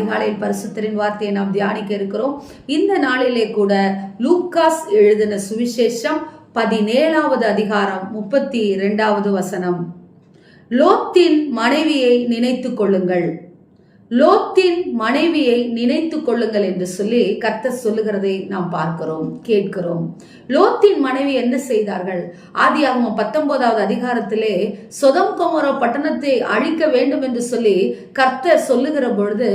அதிகாலையில் பரிசுத்தரின் வார்த்தையை நாம் தியானிக்க இருக்கிறோம். இந்த நாளிலே கூட லூக்காஸ் எழுதின சுவிசேஷம் 17வது அதிகாரம் 32வது வசனம். லோத்தின் மனைவியை நினைத்துக் கொள்ளுங்கள், லோத்தின் மனைவியை நினைத்துக் கொள்ளுங்கள் என்று சொல்லி கர்த்தர் சொல்லுகிறதை நாம் பார்க்கிறோம், கேட்கிறோம். லோத்தின் மனைவி என்ன செய்தார்கள்? ஆதியாகமம் 19வது அதிகாரத்திலே சொதோம் கொமோரா பட்டணத்தை அழிக்க வேண்டும் என்று சொல்லி கர்த்தர் சொல்லுகிற பொழுது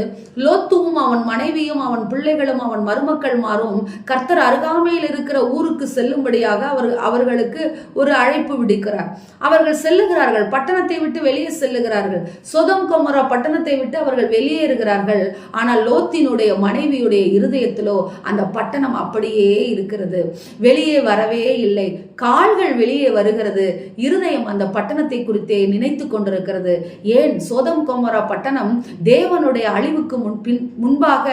லோத்துவும் அவன் மனைவியும் அவன் பிள்ளைகளும் அவன் மருமக்கள்மாரும் கர்த்தர் அருகாமையில் இருக்கிற ஊருக்கு செல்லும்படியாக அவர்களுக்கு ஒரு அழைப்பு விடுக்கிறார். அவர்கள் செல்லுகிறார்கள், பட்டணத்தை விட்டு வெளியே செல்லுகிறார்கள். சொதோம் கொமோரா பட்டணத்தை விட்டு அவர்கள் வெளியேறுகிறார்கள். ஆனால் லோத்தினுடைய மனைவியுடைய இருதயத்திலோ அந்த பட்டணம் அப்படியே இருக்கிறது, வெளியே வரவே இல்லை. கால்கள் வெளியே வருகிறது, இருதயம் அந்த பட்டணத்தை குறித்தே நினைத்து கொண்டிருக்கிறது. ஏன்? சோதம் கொமோரா பட்டணம் தேவனுடைய அழிவுக்கு முன்பாக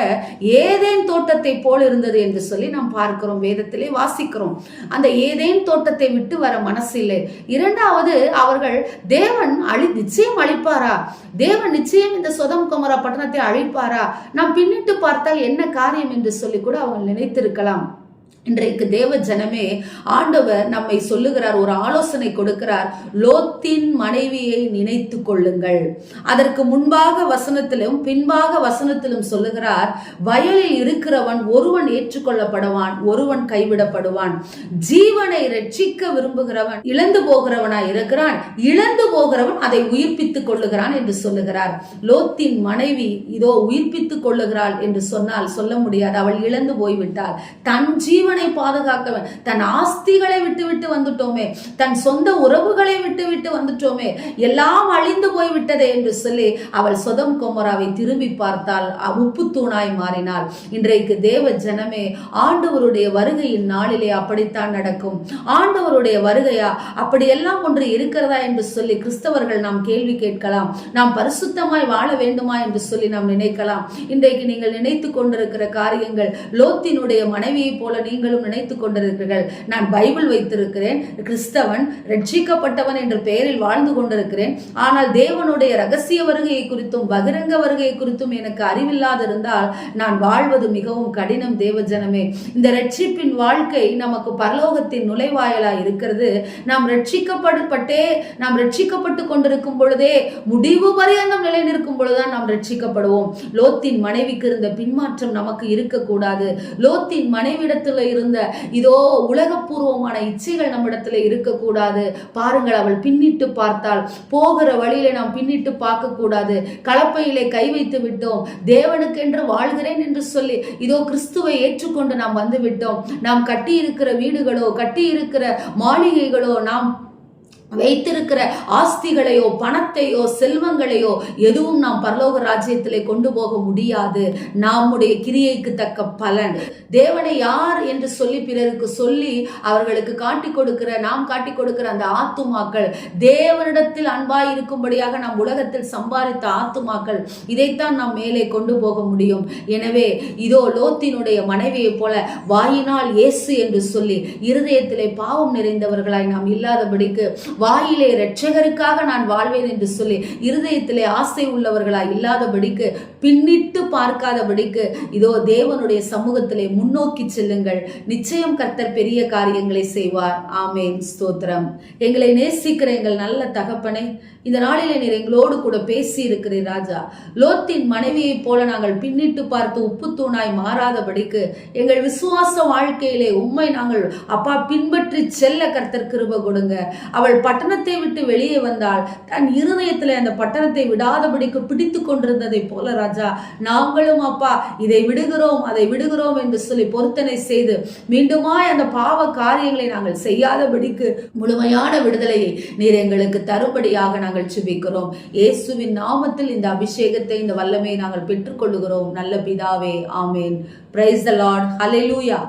ஏதேன் தோட்டத்தை போல் இருந்தது என்று சொல்லி நாம் பார்க்கிறோம், வேதத்திலே வாசிக்கிறோம். அந்த ஏதேன் தோட்டத்தை விட்டு வர மனசில்லை. இரண்டாவது, அவர்கள் தேவன் நிச்சயம் அழிப்பாரா? தேவன் நிச்சயம் இந்த சொதோம் கொமோரா பட்டணத்தை அழிப்பாரா? நாம் பின்னிட்டு பார்த்தால் என்ன காரியம் என்று சொல்லி கூட அவங்க நினைத்திருக்கலாம். இன்றைக்கு தேவ ஜனமே, ஆண்டவர் நம்மை சொல்லுகிறார், ஒரு ஆலோசனை கொடுக்கிறார். லோத்தின் மனைவியை நினைத்து கொள்ளுங்கள். அதற்கு முன்பாக வசனத்திலும் பின்பாக வசனத்திலும் சொல்லுகிறார், வயலில் இருக்கிறவன் ஒருவன் ஏற்றுக்கொள்ளப்படுவான், ஒருவன் கைவிடப்படுவான். ஜீவனை ரட்சிக்க விரும்புகிறவன் இழந்து போகிறவனாய் இருக்கிறான், இழந்து போகிறவன் அதை உயிர்ப்பித்துக் கொள்ளுகிறான் என்று சொல்லுகிறார். லோத்தின் மனைவி இதோ உயிர்ப்பித்துக் கொள்ளுகிறாள் என்று சொன்னால் சொல்ல முடியாது. அவள் இழந்து போய்விட்டாள். தன் ஜீவனை பாதுகாக்கவன், தன் ஆஸ்திகளை விட்டு வந்துட்டோமே, தன் சொந்த உறவுகளை விட்டு வந்துட்டோமே, எல்லாம் அழிந்து போய்விட்டதே என்று சொல்லி அவள் சொதோம் கொமோராவை திரும்பி பார்த்தால் உப்பு தூணாய் மாறினாள். இன்றைக்கு தேவ ஜனமே, ஆண்டவருடைய வருகையின் நாளிலே அப்படித்தான் நடக்கும். ஆண்டவருடைய வருகையா அப்படியெல்லாம் ஒன்று இருக்கிறதா என்று சொல்லி கிறிஸ்தவர்கள் நாம் கேள்வி கேட்கலாம். நாம் பரிசுத்தமாய் வாழ வேண்டுமா என்று சொல்லி நாம் நினைக்கலாம். இன்றைக்கு நீங்கள் நினைத்து கொண்டிருக்கிற காரியங்கள் லோத்தினுடைய மனைவியை போல நீங்களும் நினைத்துக் கொண்டிருக்கிறீர்கள். நான் பைபிள் வைத்திருக்கிறேன், கிறிஸ்தவன், ரட்சிக்கப்பட்டவன் என்ற பெயரில் வாழ்ந்து கொண்டிருக்கிறேன். ஆனால் தேவனுடைய ரகசிய வருகையை குறித்தும் பகிரங்க வருகையை குறித்தும் எனக்கு அறிவில்லாதிருந்தால் நான் வாழ்வது மிகவும் கடினம். தேவ ஜனமே, இந்த ரட்சிப்பின் வாழ்க்கை நமக்கு பரலோகத்தின் நுழைவாயலா இருக்கிறது. நாம் ரட்சிக்கப்பட்டு கொண்டிருக்கும் பொழுதே, முடிவு பரியந்தம் நிலை நிற்கும் பொழுதுதான் நாம் ரட்சிக்கப்படுவோம். லோத்தின் மனைவிக்கு இருந்த பின்மாற்றம் நமக்கு இருக்கக்கூடாது. லோத்தின் மனைவிடத்தில் இருந்த இதோ உலகப்பூர்வமான இச்சைகள் நம்மிடத்துல இருக்கக்கூடாது. பாருங்கள், அவள் பின்னிட்டு பார்த்தாள். போகிற வழியில நாம் பின்னிட்டு பார்க்க கூடாது. கலப்பையிலே கை வைத்து விட்டோம். தேவனுக்கென்று வாழ்கிறேன் என்று சொல்லி இதோ கிறிஸ்துவை ஏற்றுக்கொண்டு நாம் வந்து விட்டோம். நாம் கட்டி இருக்கிற வீடுகளோ, கட்டி இருக்கிற மாளிகைகளோ, நாம் வைத்திருக்கிற ஆஸ்திகளையோ, பணத்தையோ, செல்வங்களையோ எதுவும் நாம் பரலோக ராஜ்யத்திலே கொண்டு போக முடியாது. நம்முடைய கிரியைக்கு தக்க பலன் தேவனை யார் என்று சொல்லி பிறருக்கு சொல்லி அவர்களுக்கு நாம் காட்டி கொடுக்கிற அந்த ஆத்துமாக்கள், தேவனிடத்தில் அன்பாய் இருக்கும்படியாக நாம் உலகத்தில் சம்பாதித்த ஆத்துமாக்கள், இதைத்தான் நாம் மேலே கொண்டு போக முடியும். எனவே இதோ லோத்தினுடைய மனைவியை போல வாயினால் இயேசு என்று சொல்லி இருதயத்திலே பாவம் நிறைந்தவர்களாய் நாம் இல்லாதபடிக்கு, வாயிலே இரட்சகருக்காக நான் வாழ்வேன் என்று சொல்லி இருதயத்திலே ஆசை உள்ளவர்களாய் இல்லாதபடிக்கு, பின்னிட்டு பார்க்காதபடிக்கு இதோ தேவனுடைய சமூகத்திலே முன்னோக்கி செல்லுங்கள். நிச்சயம் கர்த்தர் பெரிய காரியங்களை செய்வார். ஆமேன், ஸ்தோத்திரம். எங்களை நேசிக்கிற எங்கள் நல்ல தகப்பனே, இந்த நாளிலே நீர் எங்களோடு கூட பேசி இருக்கிறீர் ராஜா. லோத்தின் மனைவியை போல நாங்கள் பின்னிட்டு பார்த்து உப்பு தூணாய் மாறாதபடிக்கு எங்கள் விசுவாச வாழ்க்கையிலே உம்மை நாங்கள் அப்பா பின்பற்றி செல்ல கர்த்தர் கிருபை கொடுங்க. அவள் பட்டணத்தை விட்டு வெளியே வந்தால் தன் இருதயத்திலே அந்த பட்டணத்தை விடாதபடிக்கு பிடித்து கொண்டிருந்ததை போல ராஜா, நாங்களும் அப்பா இதை விடுகிறோம் அதை விடுகிறோம் என்று சொல்லி பொருத்தனை செய்து மீண்டுமாய் அந்த பாவ காரியங்களை நாங்கள் செய்யாதபடிக்கு முழுமையான விடுதலையை நீர் எங்களுக்கு தரும்படியாக நாங்கள் சுபிக்கிறோம். இயேசுவின் நாமத்தில் இந்த அபிஷேகத்தை, இந்த வல்லமையை நாங்கள் பெற்றுக்கொள்ளுகிறோம் நல்ல பிதாவே. ஆமேன். Praise the Lord. ஹல்லேலூயா.